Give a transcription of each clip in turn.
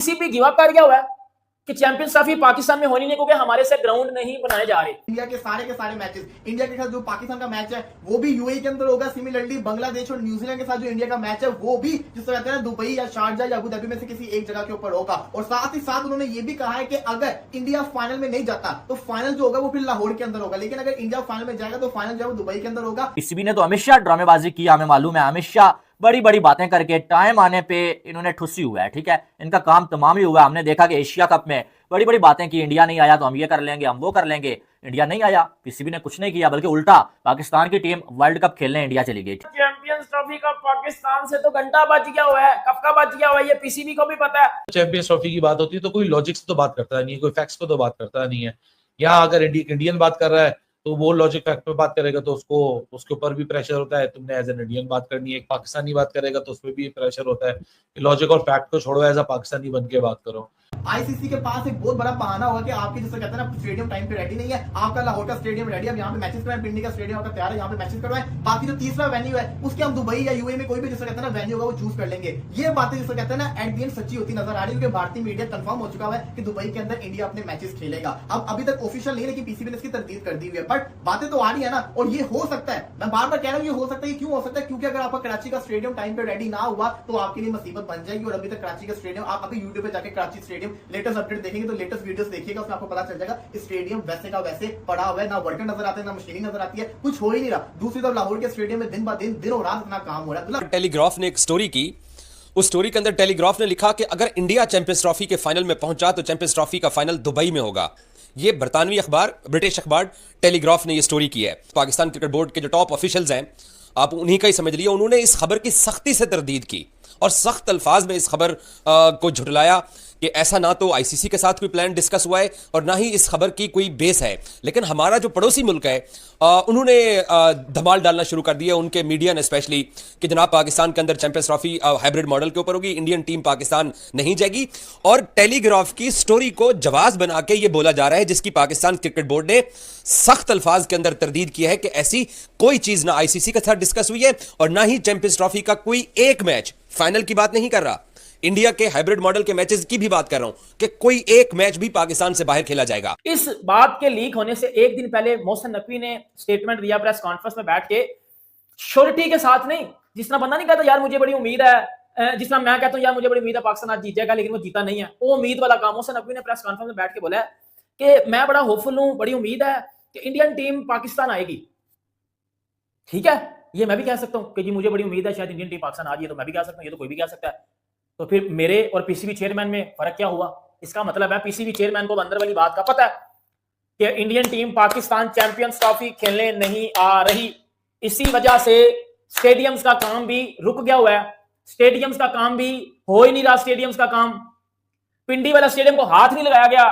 PCB give up कर गया हुआ है कि चैंपियंस ट्रॉफी पाकिस्तान में होनी नहीं, क्योंकि हमारे से ग्राउंड नहीं बनाए जा रहे। इंडिया के सारे मैचेस, इंडिया के साथ जो पाकिस्तान का मैच है वो भी यूएई के अंदर होगा। सिमिलरली बांग्लादेश और न्यूजीलैंड के साथ जो इंडिया का मैच है वो भी जिसको कहते हैं दुबई या शारजा या अबू धाबी में से किसी एक जगह के ऊपर होगा। और साथ ही साथ उन्होंने ये भी कहा है कि अगर इंडिया फाइनल में नहीं जाता तो फाइनल जो होगा वो फिर लाहौर के अंदर होगा, लेकिन अगर इंडिया फाइनल में जाएगा तो फाइनल जो है दुबई के अंदर होगा। पीसीबी ने तो हमेशा ड्रामेबाजी की, हमें मालूम है, हमेशा बड़ी बड़ी बातें करके टाइम आने पे इन्होंने ठुसी हुआ है। ठीक है, इनका काम तमाम ही हुआ। हमने देखा कि एशिया कप में बड़ी बड़ी बातें की, इंडिया नहीं आया तो हम ये कर लेंगे, हम वो कर लेंगे। इंडिया नहीं आया, पीसीबी ने कुछ नहीं किया, बल्कि उल्टा पाकिस्तान की टीम वर्ल्ड कप खेलने इंडिया चली गई। चैंपियंस ट्रॉफी का पाकिस्तान से तो घंटा बच गया हुआ है, कब का बच गया हुआ है, ये पीसीबी को भी पता है। चैंपियंस ट्रॉफी की बात होती है तो कोई लॉजिक से तो बात करता नहीं है, कोई फैक्ट्स पे तो बात करता नहीं है। यहाँ अगर इंडियन बात कर रहा है तो वो लॉजिक फैक्ट पे बात करेगा तो उसको उसके ऊपर भी प्रेशर होता है, तुमने एज एन इंडियन बात करनी है। एक पाकिस्तानी बात करेगा तो उसमें भी प्रेशर होता है कि लॉजिक और फैक्ट को छोड़ो, एज अ पाकिस्तानी बन के बात करो। आईसीसी के पास एक बहुत बड़ा बहाना होगा कि आपके जिससे कहते हैं ना स्टेडियम टाइम पे रेडी नहीं है, आपका लाहौर का स्टेडियम रेडी है, यहाँ पे मैचेस करवाएं, पिंडी का स्टेडियम आपका तैयार है, यहाँ पे मैचेस करवाएं, बाकी जो तीसरा वेन्यू है उसके हम दुबई या यूएई में कोई भी जिससे कहते हैं ना वेन्यू होगा वो चूज कर लेंगे। ये बातें जिससे कहते हैं ना एट द एंड सच्ची होती नजर आ रही है, क्योंकि भारतीय मीडिया कंफर्म हो चुका है कि दुबई के अंदर इंडिया अपने मैचेस खेलेगा। अब अभी तक ऑफिशियल नहीं है, लेकिन पीसीबी ने इसकी तरदीद कर दी हुई है, बट बातें तो आ रही है ना। और ये हो सकता है, मैं बार बार कह रहा हूँ ये हो सकता है। क्यों हो सकता है? क्योंकि अगर आपका कराची का स्टेडियम टाइम पे रेडी ना हुआ तो आपके लिए मुसीबत बन जाएगी। और अभी तक कराची का स्टेडियम, आप अभी यूट्यूब पे जाके कराची स्टेडियम लेटेस्ट अपडेट देखेंगे तो लेटेस्ट वीडियोस देखिएगा, उसमें आपको पता चल जाएगा स्टेडियम वैसे का वैसे पड़ा हुआ है, ना वर्कर नजर आते हैं, ना मशीनी नजर आती है, कुछ हो ही नहीं रहा। दूसरी तरफ लाहौर के स्टेडियम में दिन ब दिन और रात इतना काम हो रहा है। टेलीग्राफ ने एक स्टोरी की, उस स्टोरी के अंदर टेलीग्राफ ने लिखा कि अगर इंडिया चैंपियंस ट्रॉफी के फाइनल में पहुंचा तो चैंपियंस ट्रॉफी का फाइनल दुबई में होगा। ये बरतानवी अखबार, ब्रिटिश अखबार टेलीग्राफ ने ये स्टोरी की है। पाकिस्तान क्रिकेट बोर्ड के जो टॉप ऑफिशियल्स हैं, आप उन्हीं का ही समझ लिया, उन्होंने इस खबर की सख्ती से तरदीद की और सख्त अल्फाज में इस खबर को झुठलाया कि ऐसा ना तो आईसीसी के साथ कोई प्लान डिस्कस हुआ है और ना ही इस खबर की कोई बेस है। लेकिन हमारा जो पड़ोसी मुल्क है उन्होंने धमाल डालना शुरू कर दिया, उनके मीडिया ने स्पेशली, कि जनाब पाकिस्तान के अंदर चैंपियंस ट्रॉफी हाइब्रिड मॉडल के ऊपर होगी, इंडियन टीम पाकिस्तान नहीं जाएगी। और टेलीग्राफ की स्टोरी को जवाब बना के ये बोला जा रहा है, जिसकी पाकिस्तान क्रिकेट बोर्ड ने सख्त अल्फाज के अंदर तरदीद किया है कि ऐसी कोई चीज ना आईसीसी के साथ डिस्कस हुई है और ना ही चैंपियंस ट्रॉफी का कोई एक मैच, फाइनल की बात नहीं कर रहा, इंडिया के हाइब्रिड मॉडल के मैचेस की भी बात कर रहा हूं कि कोई एक मैच भी पाकिस्तान से बाहर खेला जाएगा। इस बात के लीक होने से एक दिन पहले मोहसिन नकवी ने स्टेटमेंट दिया प्रेस कॉन्फ्रेंस में बैठ के, श्योरिटी के साथ नहीं। जिस तरह बंदा नहीं कहता यार मुझे बड़ी उम्मीद है, जिस तरह मैं कहता हूं यार मुझे बड़ी उम्मीद है पाकिस्तान आज जीत जाएगा, लेकिन वो जीता नहीं है, वो उम्मीद वाला काम मोहसिन नकवी ने प्रेस कॉन्फ्रेंस में बैठ के बोला है कि मैं बड़ा होपफुल हूं, बड़ी उम्मीद है कि इंडियन टीम पाकिस्तान आएगी। ठीक है, ये मैं भी कह सकता हूं कि जी मुझे बड़ी उम्मीद है शायद इंडियन टीम पाकिस्तान आ जाए, तो मैं भी कह सकता हूं, ये तो कोई भी कह सकता है। तो फिर मेरे और पीसीबी चेयरमैन में फर्क क्या हुआ? इसका मतलब है पीसीबी चेयरमैन को अंदर वाली बात का पता है कि Indian team Pakistan champions trophy खेलने नहीं आ रही। इसी वजह से स्टेडियम्स का काम भी रुक गया हुआ है, स्टेडियम्स का काम भी हो ही नहीं रहा। स्टेडियम्स का काम, पिंडी वाला स्टेडियम को हाथ नहीं लगाया गया,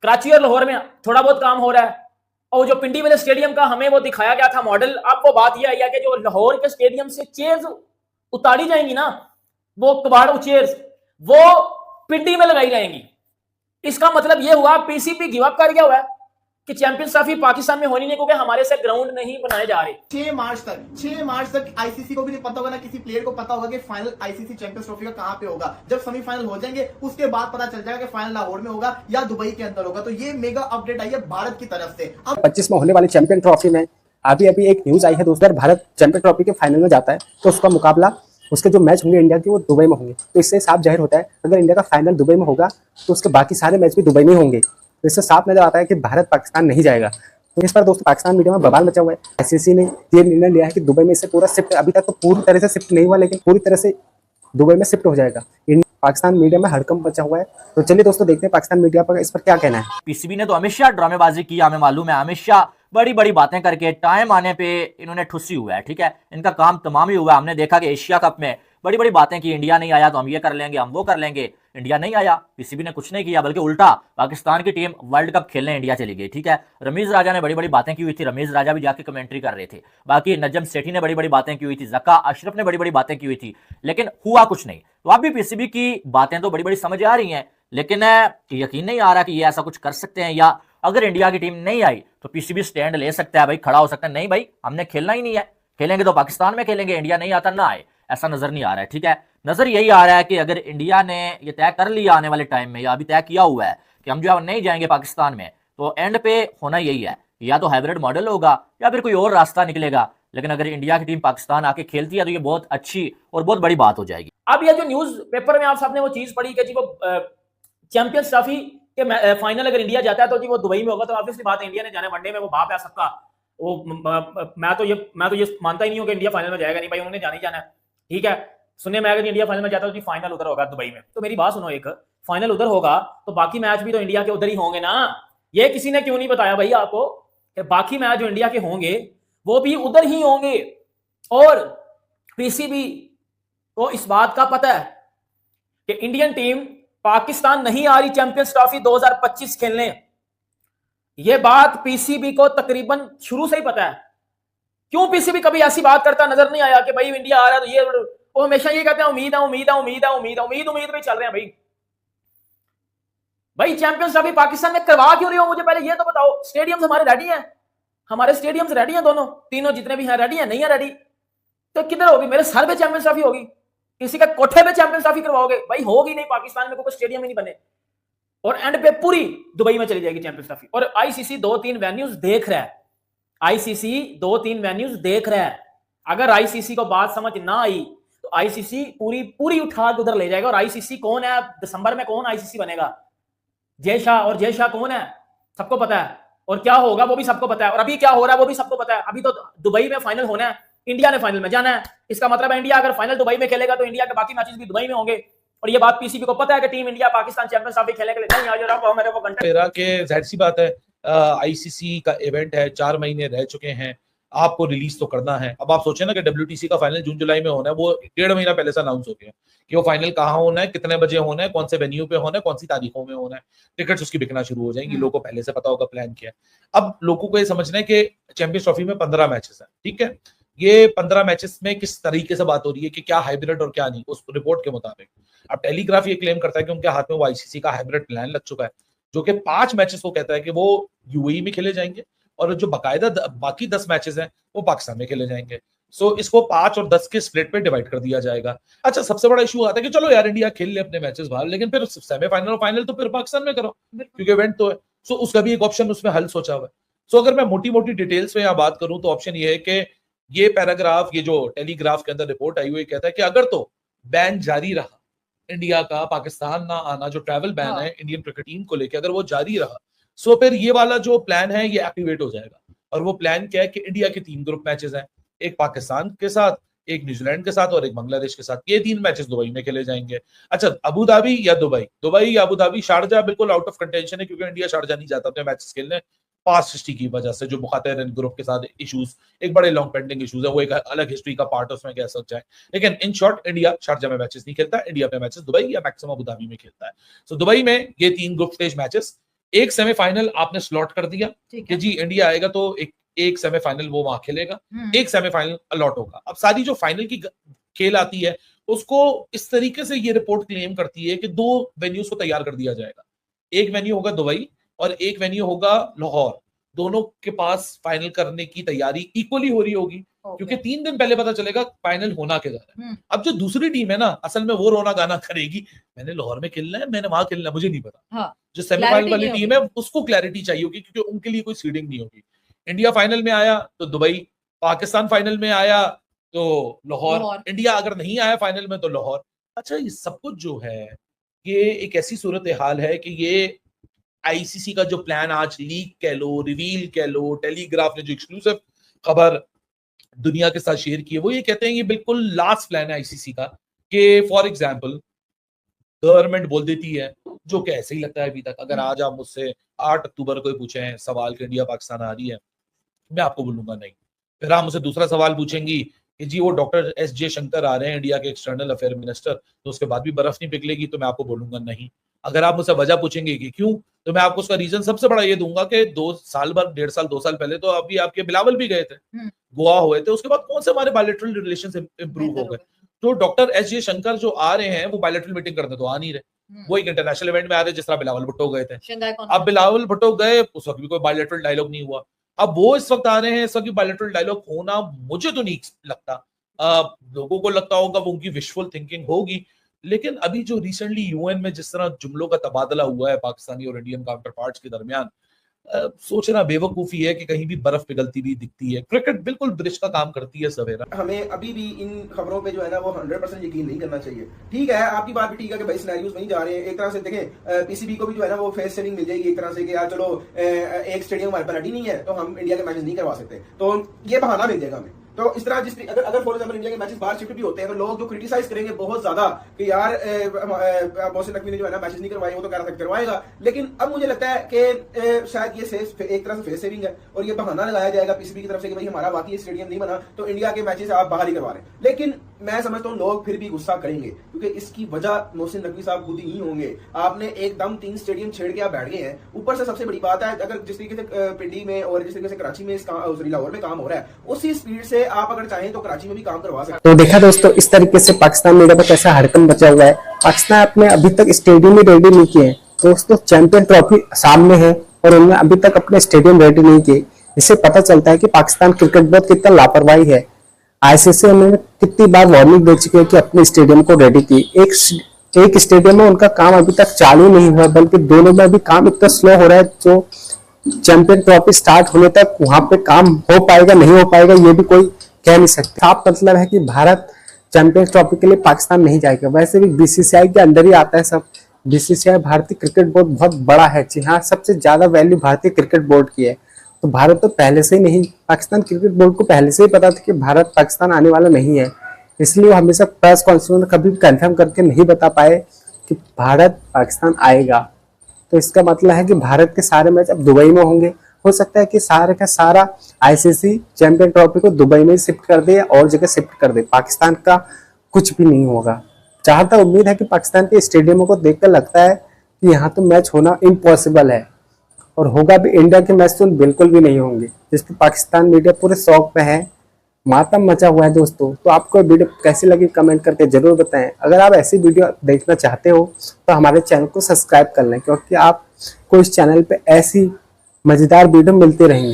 कराची और लाहौर में थोड़ा बहुत काम हो रहा है। और जो पिंडी वाले स्टेडियम का हमें वो दिखाया गया था मॉडल, अब वो बात यह है कि जो लाहौर के स्टेडियम से चेयर्स उतारी जाएंगी ना, वो कबाड़ू चेयर्स वो पिंडी में लगाई जाएंगी। इसका मतलब यह हुआ पीसीबी गिव अप कर गया हुआ है कि चैंपियंस ट्रॉफी पाकिस्तान में होनी नहीं, क्योंकि हमारे से ग्राउंड नहीं बनाए जा रहे। 6 मार्च तक आईसीसी को भी नहीं पता होगा, ना किसी प्लेयर को पता होगा कि फाइनल आईसीसी चैंपियंस ट्रॉफी का कहां पे होगा। जब सेमीफाइनल हो जाएंगे उसके बाद पता चल जाएगा कि फाइनल लाहौर में होगा या दुबई के अंदर होगा। तो ये मेगा अपडेट आई है भारत की तरफ से। अब 25 में होने वाली चैंपियन ट्रॉफी में अभी एक न्यूज आई है दोस्तों, भारत चैंपियन ट्रॉफी के फाइनल में जाता है तो उसका मुकाबला, उसके जो मैच होंगे इंडिया के वो दुबई में होंगे। तो इससे साफ जाहिर होता है अगर इंडिया का फाइनल दुबई में होगा तो उसके बाकी सारे मैच भी दुबई में होंगे। तो इससे साफ नजर आता है कि भारत पाकिस्तान नहीं जाएगा। तो इस पर दोस्तों पाकिस्तान मीडिया में बवाल मचा हुआ है। आईसीसी ने ये निर्णय लिया है कि दुबई में से पूरा शिफ्ट, अभी तक तो पूरी तरह से शिफ्ट नहीं हुआ, लेकिन पूरी तरह से दुबई में शिफ्ट हो जाएगा। पाकिस्तान मीडिया में हड़कंप मचा हुआ है। तो चलिए दोस्तों देखते हैं पाकिस्तान मीडिया पर इस पर क्या कहना है। पीसीबी ने तो हमेशा ड्रामेबाजी की, हमें मालूम है, हमेशा बड़ी बड़ी बातें करके टाइम आने पे इन्होंने ठुसी हुआ है। ठीक है, इनका काम तमाम ही हुआ। हमने देखा कि एशिया कप में बड़ी बड़ी बातें की, इंडिया नहीं आया तो हम ये कर लेंगे, हम वो कर लेंगे। इंडिया नहीं आया, पीसीबी ने कुछ नहीं किया, बल्कि उल्टा पाकिस्तान की टीम वर्ल्ड कप खेलने इंडिया चली गई। ठीक है, रमीज राजा ने बड़ी बड़ी बातें की हुई थी, रमीज राजा भी जाके कमेंट्री कर रहे थे। बाकी नजम सेठी ने बड़ी बड़ी बातें की हुई थी, जक्का अशरफ ने बड़ी बड़ी बातें की हुई थी, लेकिन हुआ कुछ नहीं। तो अब भी पीसीबी की बातें तो बड़ी बड़ी समझ आ रही हैं, लेकिन यकीन नहीं आ रहा कि ये ऐसा कुछ कर सकते हैं, या अगर इंडिया की टीम नहीं आई तो पीसीबी स्टैंड ले सकता है, भाई खड़ा हो सकता है, नहीं भाई हमने खेलना ही नहीं है, खेलेंगे तो पाकिस्तान में खेलेंगे, इंडिया नहीं आता ना आए। ऐसा नजर नहीं आ रहा है। ठीक है, नजर यही आ रहा है कि अगर इंडिया ने ये तय कर लिया आने वाले टाइम में, या अभी तय किया हुआ है कि हम जो है नहीं जाएंगे पाकिस्तान में, तो एंड पे होना यही है, या तो हाइब्रिड मॉडल होगा या फिर कोई और रास्ता निकलेगा। लेकिन अगर इंडिया की टीम पाकिस्तान आके खेलती है तो ये बहुत अच्छी और बहुत बड़ी बात हो जाएगी। अब ये जो न्यूज पेपर में आप सबने वो चीज पढ़ी कि जी वो चैंपियंस ट्रॉफी के फाइनल अगर इंडिया जाता है तो जी वो दुबई में होगा, तो ऑब्वियसली बात है इंडिया ने जाने, वनडे में वो बाप है सबका। वो मैं तो ये मानता ही नहीं हूं कि इंडिया फाइनल में जाएगा, नहीं भाई उन्होंने जाना ही जाना है। ठीक है, सुनने में आएगा कि इंडिया फाइनल में जाता है तो जी फाइनल उधर होगा दुबई में। तो मेरी बात सुनो, एक फाइनल उधर होगा तो बाकी मैच भी तो इंडिया के उधर ही होंगे ना। ये किसी ने क्यों नहीं बताया भाई आपको कि बाकी मैच जो इंडिया के होंगे वो भी उधर ही होंगे। और पीसीबी को इस बात का पता है कि इंडियन टीम पाकिस्तान नहीं आ रही चैंपियंस ट्रॉफी 2025 खेलने। यह बात पीसीबी को तकरीबन शुरू से ही पता है। क्यों पीसीबी कभी ऐसी बात करता नजर नहीं आया कि भाई इंडिया आ रहा है तो ये, वो हमेशा ये कहते हैं उम्मीद है उम्मीद है उम्मीद है उम्मीद है, उम्मीद में चल रहे हैं भाई चैंपियंस ट्रॉफी पाकिस्तान में करवा क्यों रही हो? मुझे पहले ये तो बताओ। स्टेडियम्स हमारे रेडी हैं, हमारे स्टेडियम्स रेडी हैं, दोनों तीनों जितने भी हैं रेडी हैं, नहीं है रेडी तो किधर होगी? मेरे सर पे चैंपियंस ट्रॉफी होगी, किसी का कोठे पे चैंपियंस ट्रॉफी करवाओगे? भाई होगी नहीं, पाकिस्तान में कोई स्टेडियम ही नहीं बने। और एंड पे पूरी दुबई में चली जाएगी चैंपियंस ट्रॉफी। और आईसीसी 2-3 वेन्यूज देख रहा है, आईसीसी 2-3 वेन्यूज देख रहा है। अगर आईसीसी को बात समझ ना आई तो आईसीसी पूरी उठा के उधर ले जाएगा। और आईसीसी कौन है? दिसंबर में कौन आईसीसी बनेगा? जय शाह। और जय शाह कौन है? सबको पता है। और क्या होगा वो भी सबको पता है। और अभी क्या हो रहा है वो भी सबको पता है। अभी तो दुबई में फाइनल होना है, इंडिया ने फाइनल में जाना है। इसका मतलब है इंडिया अगर फाइनल दुबई में खेलेगा तो इंडिया के बाकी मैचेस भी दुबई में होंगे। और ये बात पीसीबी को पता है कि team India Pakistan champions trophy खेलने के लिए नहीं आ रहा। मेरे को घंटे मेरा के जाहिर सी बात है, आईसीसी का इवेंट है, 4 महीने रह चुके हैं, आपको रिलीज तो करना है। अब आप सोचे ना कि WTC का फाइनल जून जुलाई में होना है, वो 1.5 महीना पहले से अनाउंस हो गया कि वो फाइनल कहाँ होना है, कितने बजे होना है, कौन से वेन्यू पे होना है, कौन सी तारीखों में होना है। टिकट्स उसकी बिकना शुरू हो जाएंगी, लोगों को पहले से पता होगा प्लान क्या है। अब लोगों को ये समझना है कि चैंपियंस ट्रॉफी में 15 मैचेस हैं, ठीक है। ये 15 मैचेस में किस तरीके से बात हो रही है कि क्या हाइब्रिड और क्या नहीं, उस रिपोर्ट के मुताबिक। अब टेलीग्राफ ये क्लेम करता है कि उनके हाथ में वो आईसीसी का हाइब्रिड प्लान लग चुका है, जो कि 5 मैचेस को कहता है कि वो यूएई में खेले जाएंगे और जो बाकायदा बाकी 10 मैचेस हैं वो पाकिस्तान में खेले जाएंगे। सो इसको 5 और 10 के स्प्लिट पे डिवाइड कर दिया जाएगा। अच्छा, सबसे बड़ा इशू आता है कि चलो यार इंडिया खेल ले अपने मैचेस बाहर, लेकिन फिर सेमीफाइनल और फाइनल तो फिर पाकिस्तान में करो क्योंकि इवेंट तो है। सो उसका भी एक ऑप्शन उसमें हल सोचा हुआ है। सो अगर मैं मोटी मोटी डिटेल्स में यहाँ बात करूं तो ऑप्शन ये है कि ये पैराग्राफ, ये जो टेलीग्राफ के अंदर रिपोर्ट आई हुई कहता है कि अगर तो बैन जारी रहा इंडिया का पाकिस्तान ना आना, जो ट्रैवल बैन है इंडियन क्रिकेट टीम को लेकर, अगर वो जारी रहा, सो फिर ये वाला जो प्लान है ये एक्टिवेट हो जाएगा। और वो प्लान क्या है कि इंडिया के 3 ग्रुप मैचेस हैं, एक पाकिस्तान के साथ, एक न्यूजीलैंड के साथ और एक बांग्लादेश के साथ। ये 3 मैचेस दुबई में खेले जाएंगे। अच्छा, अबू धाबी या दुबई, दुबई या अबू धाबी, शारजा बिल्कुल आउट ऑफ कंटेंशन है क्योंकि इंडिया शारजा नहीं जाता अपने मैचेस खेलने पास्ट हिस्ट्री की वजह से, जो मुखातिब ग्रुप के साथ इश्यूज, एक बड़े लॉन्ग पेंडिंग इश्यूज है, वो एक अलग हिस्ट्री का पार्ट उसमें कह सकते हैं। लेकिन इन शॉर्ट इंडिया शारजा में मैचेस नहीं खेलता, इंडिया अपने मैचेस दुबई या मैक्सिमम अबू धाबी में खेलता है। सो दुबई में ये 3 ग्रुप स्टेज मैचेस, एक सेमीफाइनल आपने स्लॉट कर दिया कि जी इंडिया आएगा तो एक सेमीफाइनल वो वहां खेलेगा, एक सेमीफाइनल अलॉट होगा। अब सारी जो फाइनल की खेल आती है उसको इस तरीके से ये रिपोर्ट क्लेम करती है कि 2 वेन्यूज को तैयार कर दिया जाएगा। एक वेन्यू होगा दुबई और एक वेन्यू होगा लाहौर। दोनों के पास फाइनल करने की तैयारी इक्वली हो रही होगी क्योंकि 3 दिन पहले पता चलेगा फाइनल होना क्या जा रहा है। अब जो दूसरी टीम है ना, असल में वो रोना गाना करेगी, मैंने लाहौर में खेलना है, मैंने वहां खेलना है, मुझे नहीं पता। हाँ, जो सेमीफाइनल वाली टीम है उसको क्लैरिटी चाहिए होगी क्योंकि उनके लिए कोई सीडिंग नहीं होगी। इंडिया फाइनल में आया तो दुबई, पाकिस्तान फाइनल में आया तो लाहौर, इंडिया अगर नहीं आया फाइनल में तो लाहौर। अच्छा, ये सब कुछ जो है ये एक ऐसी सूरत हाल है कि ये आईसीसी का जो प्लान आज लीक कह लो, रिवील कह लो, टेलीग्राफ ने जो एक्सक्लूसिव खबर दुनिया के साथ शेयर की है, वो ये कहते हैं ये बिल्कुल लास्ट प्लान है आईसीसी का कि फॉर एग्जांपल गवर्नमेंट बोल देती है, जो कि ऐसे ही लगता है अभी तक। अगर आज आप मुझसे 8 अक्टूबर को पूछे हैं सवाल कि इंडिया पाकिस्तान आ रही है, मैं आपको बोलूंगा नहीं। फिर आप मुझसे दूसरा सवाल पूछेंगी कि जी वो डॉक्टर एस जयशंकर आ रहे हैं इंडिया के एक्सटर्नल अफेयर मिनिस्टर, तो उसके बाद भी बर्फ नहीं पिघलेगी, तो मैं आपको बोलूंगा नहीं। अगर आप मुझसे वजह पूछेंगे कि क्यों, तो मैं आपको उसका रीजन सबसे बड़ा ये दूंगा कि 2 साल बाद, 1.5 साल 2 साल पहले तो अभी आपके बिलावल भी गए थे, गोवा हुए थे, उसके बाद कौन से हमारे बायलैटरल रिलेशंस इंप्रूव हो गए। तो डॉक्टर एस जयशंकर जो आ रहे हैं वो बायलैटरल मीटिंग करने तो आ नहीं रहे, वो एक इंटरनेशनल इवेंट में आ रहे जिस तरह बिलावल भुट्टो गए थे। अब बिलावल भुट्टो गए, उस वक्त भी कोई बायलैटरल डायलॉग नहीं हुआ। अब वो इस वक्त आ रहे हैं, इस वक्त बायलैटरल डायलॉग होना मुझे तो नहीं लगता लोगों को लगता होगा वो उनकी विशफुल थिंकिंग होगी, लेकिन अभी जो रिसेंटली यूएन में जिस तरह जुमलों का तबादला हुआ है पाकिस्तानी और इंडियन काउंटर पार्ट्स के दरमियान, सोचना बेवकूफी है कि कहीं भी बर्फ पिघलती भी दिखती है। क्रिकेट बिल्कुल ब्रिज का काम करती है सवेरा। हमें अभी भी इन खबरों पे जो है ना वो 100% यकीन नहीं करना चाहिए। ठीक है, आपकी बात भी ठीक है कि भाई सिनेरियोस नहीं जा रहे हैं। एक तरह से देखें, पीसीबी को भी जो है ना वो फेस सेविंग मिल जाएगी एक तरह से कि यार चलो एक स्टेडियम हमारे पास रेडी नहीं है तो हम इंडिया के मैचेस नहीं करवा सकते, तो ये बहाना मिल जाएगा हमें। तो इस तरह अगर फॉर एग्जांपल इंडिया के मैचेस बाहर शिफ्ट भी होते हैं तो लोग जो क्रिटिसाइज करेंगे बहुत ज्यादा कि यार मोहसिन नकवी ने जो है ना मैचेस नहीं करवाए, वो तो कह रहा था करवाएगा। लेकिन अब मुझे लगता है कि शायद ये एक तरह से फेस सेविंग है और ये बहाना लगाया जाएगा पीसीबी की तरफ से कि भाई हमारा वाकई स्टेडियम नहीं बना तो इंडिया के मैचेस आप बाहर ही करवा रहे हैं। लेकिन मैं समझता हूँ लोग फिर भी गुस्सा करेंगे क्योंकि इसकी वजह मोहसिन नकवी साहब खुद ही होंगे। आपने एकदम 3 स्टेडियम छेड़ के आप बैठ गए हैं। ऊपर से सबसे बड़ी बात है, अगर जिस तरीके से पिंडी में और जिस तरीके से कराची में लाहौर में काम हो रहा है, उसी स्पीड से आप अगर चाहें तो कराची में भी काम करवा सकते। तो देखा दोस्तों, इस तरीके से पाकिस्तान मीडिया पर कैसा हड़कंप मचा हुआ है। पाकिस्तान अपने अभी तक स्टेडियम ही रेडी नहीं किए हैं। दोस्तों, चैंपियन ट्रॉफी सामने है और उन्होंने अभी तक अपने स्टेडियम रेडी नहीं किए। इससे पता चलता है कि पाकिस्तान क्रिकेट बोर्ड कितना लापरवाही है। आईसीसी उन्होंने कितनी बार वार्निंग दे चुके हैं कि अपने स्टेडियम को रेडी की। एक स्टेडियम में उनका काम अभी तक चालू नहीं हुआ, बल्कि दोनों में अभी काम इतना स्लो हो रहा है। जो चैंपियन ट्रॉफी स्टार्ट होने तक वहां पे काम हो पाएगा नहीं हो पाएगा ये भी कोई कह नहीं सकते। साफ मतलब है कि भारत चैंपियंस ट्रॉफी के लिए पाकिस्तान नहीं जाएगा। वैसे भी बीसीसीआई के अंदर ही आता है सब। बीसीसीआई भारतीय क्रिकेट बोर्ड बहुत बड़ा है। जी हाँ, सबसे ज्यादा वैल्यू भारतीय क्रिकेट बोर्ड की है। तो भारत तो पहले से ही नहीं, पाकिस्तान क्रिकेट बोर्ड को पहले से ही पता था कि भारत पाकिस्तान आने वाला नहीं है। इसलिए वो हमेशा प्रेस कॉन्फ्रेंस में कभी कंफर्म करके नहीं बता पाए कि भारत पाकिस्तान आएगा। तो इसका मतलब है कि भारत के सारे मैच अब दुबई में होंगे। हो सकता है कि सारे का सारा आईसीसी चैंपियन ट्रॉफी को दुबई में शिफ्ट कर दे या और जगह शिफ्ट कर दे। पाकिस्तान का कुछ भी नहीं होगा। जहां तक उम्मीद है कि पाकिस्तान के स्टेडियमों को देखकर लगता है कि यहाँ तो मैच होना इम्पॉसिबल है, और होगा भी इंडिया के मैच तो बिल्कुल भी नहीं होंगे, जिसपे पाकिस्तान मीडिया पूरे शौक में है। मातम मचा हुआ है दोस्तों। तो आपको वीडियो कैसी लगी कमेंट करके जरूर बताएं। अगर आप ऐसी वीडियो देखना चाहते हो तो हमारे चैनल को सब्सक्राइब कर लें, क्योंकि आपको इस चैनल पे ऐसी मजेदार वीडियो मिलती रहेंगी।